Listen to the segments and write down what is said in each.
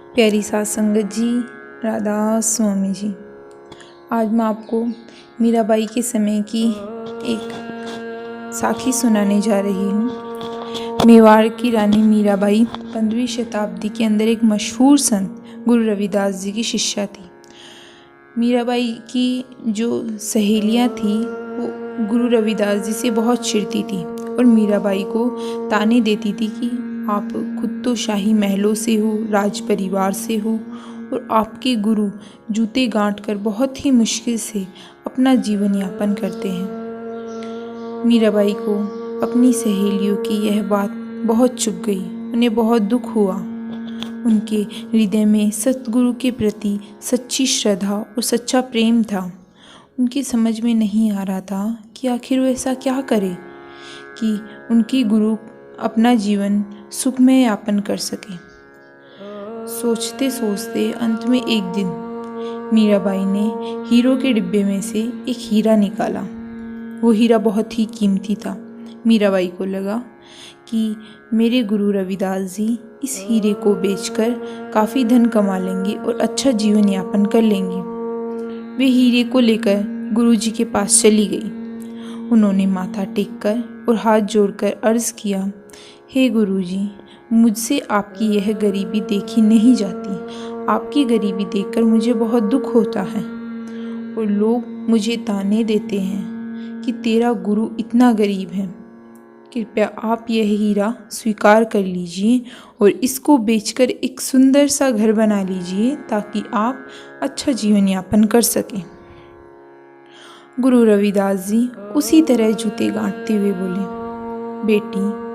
प्यारी साध संगत जी, राधा स्वामी जी। आज मैं आपको मीराबाई के समय की एक साखी सुनाने जा रही हूँ। मेवाड़ की रानी मीराबाई 15वीं शताब्दी के अंदर एक मशहूर संत गुरु रविदास जी की शिष्या थी। मीराबाई की जो सहेलियाँ थी वो गुरु रविदास जी से बहुत चिढ़ती थी और मीराबाई को ताने देती थी कि आप खुद तो शाही महलों से हो, राज परिवार से हो और आपके गुरु जूते गांठ कर बहुत ही मुश्किल से अपना जीवन यापन करते हैं। मीराबाई को अपनी सहेलियों की यह बात बहुत चुभ गई। उन्हें बहुत दुख हुआ। उनके हृदय में सतगुरु के प्रति सच्ची श्रद्धा और सच्चा प्रेम था। उनकी समझ में नहीं आ रहा था कि आखिर वो ऐसा क्या करे कि उनकी गुरु अपना जीवन सुखमय यापन कर सके। सोचते सोचते अंत में एक दिन मीराबाई ने हीरो के डिब्बे में से एक हीरा निकाला। वो हीरा बहुत ही कीमती था। मीराबाई को लगा कि मेरे गुरु रविदास जी इस हीरे को बेचकर काफ़ी धन कमा लेंगे और अच्छा जीवन यापन कर लेंगे। वे हीरे को लेकर गुरुजी के पास चली गई। उन्होंने माथा टेककर और हाथ जोड़कर अर्ज़ किया, हे गुरुजी, मुझसे आपकी यह गरीबी देखी नहीं जाती। आपकी गरीबी देखकर मुझे बहुत दुख होता है और लोग मुझे ताने देते हैं कि तेरा गुरु इतना गरीब है। कृपया आप यह हीरा स्वीकार कर लीजिए और इसको बेचकर एक सुंदर सा घर बना लीजिए ताकि आप अच्छा जीवन यापन कर सकें। गुरु रविदास जी उसी तरह जूते गांठते हुए बोले, बेटी,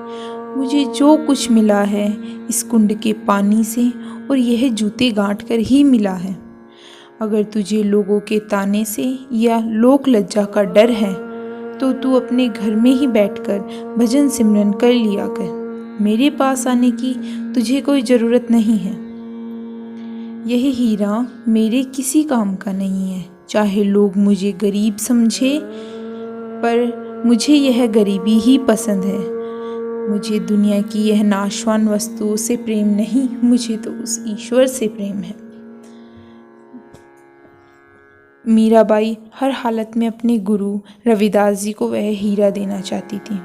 मुझे जो कुछ मिला है इस कुंड के पानी से और यह जूते गांठ कर ही मिला है। अगर तुझे लोगों के ताने से या लोक लज्जा का डर है तो तू अपने घर में ही बैठकर भजन सिमरन कर लिया कर। मेरे पास आने की तुझे कोई ज़रूरत नहीं है। यह हीरा मेरे किसी काम का नहीं है। चाहे लोग मुझे गरीब समझे, पर मुझे यह गरीबी ही पसंद है। मुझे दुनिया की यह नाशवान वस्तुओं से प्रेम नहीं, मुझे तो उस ईश्वर से प्रेम है। मीराबाई हर हालत में अपने गुरु रविदास जी को वह हीरा देना चाहती थी।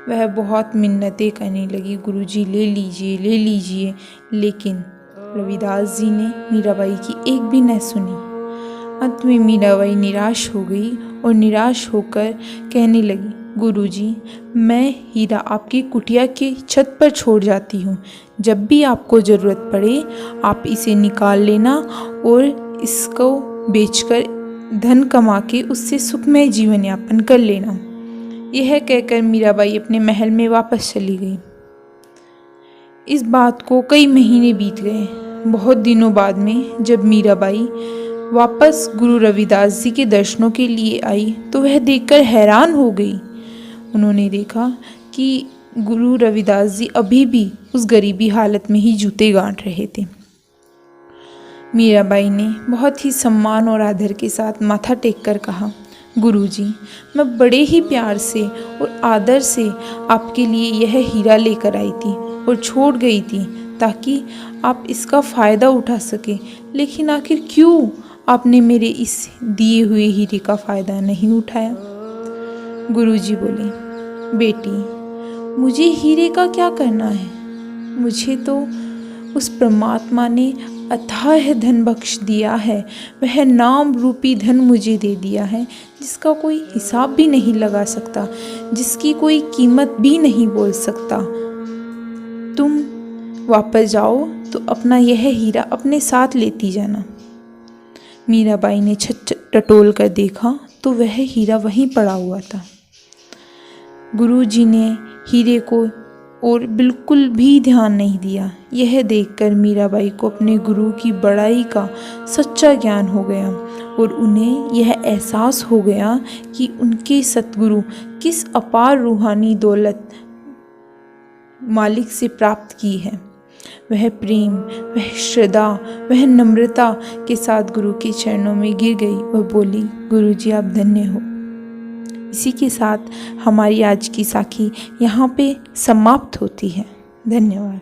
वह बहुत मिन्नतें करने लगी, गुरुजी ले लीजिए, ले लीजिए, लेकिन रविदास जी ने मीराबाई की एक भी न सुनी। अंत में मीराबाई निराश हो गई और निराश होकर कहने लगी, गुरुजी, मैं हीरा आपकी कुटिया के छत पर छोड़ जाती हूँ। जब भी आपको ज़रूरत पड़े आप इसे निकाल लेना और इसको बेचकर धन कमा के उससे सुखमय जीवन यापन कर लेना। यह कहकर मीराबाई अपने महल में वापस चली गई। इस बात को कई महीने बीत गए। बहुत दिनों बाद में जब मीराबाई वापस गुरु रविदास जी के दर्शनों के लिए आई तो वह देखकर हैरान हो गई। उन्होंने देखा कि गुरु रविदास जी अभी भी उस गरीबी हालत में ही जूते गांठ रहे थे। मीराबाई ने बहुत ही सम्मान और आदर के साथ माथा टेककर कहा, गुरुजी, मैं बड़े ही प्यार से और आदर से आपके लिए यह हीरा लेकर आई थी और छोड़ गई थी ताकि आप इसका फ़ायदा उठा सकें, लेकिन आखिर क्यों आपने मेरे इस दिए हुए हीरे का फ़ायदा नहीं उठाया? गुरुजी बोले, बेटी, मुझे हीरे का क्या करना है? मुझे तो उस परमात्मा ने अथाह धन बख्श दिया है। वह नाम रूपी धन मुझे दे दिया है जिसका कोई हिसाब भी नहीं लगा सकता, जिसकी कोई कीमत भी नहीं बोल सकता। तुम वापस जाओ तो अपना यह हीरा अपने साथ लेती जाना। मीराबाई ने छत टटोल कर देखा तो वह हीरा वहीं पड़ा हुआ था। गुरुजी ने हीरे को और बिल्कुल भी ध्यान नहीं दिया। यह देखकर मीराबाई को अपने गुरु की बड़ाई का सच्चा ज्ञान हो गया और उन्हें यह एहसास हो गया कि उनके सतगुरु किस अपार रूहानी दौलत मालिक से प्राप्त की है। वह प्रेम, वह श्रद्धा, वह नम्रता के साथ गुरु के चरणों में गिर गई और बोली, गुरुजी, आप धन्य हो। इसी के साथ हमारी आज की साखी यहाँ पे समाप्त होती है। धन्यवाद।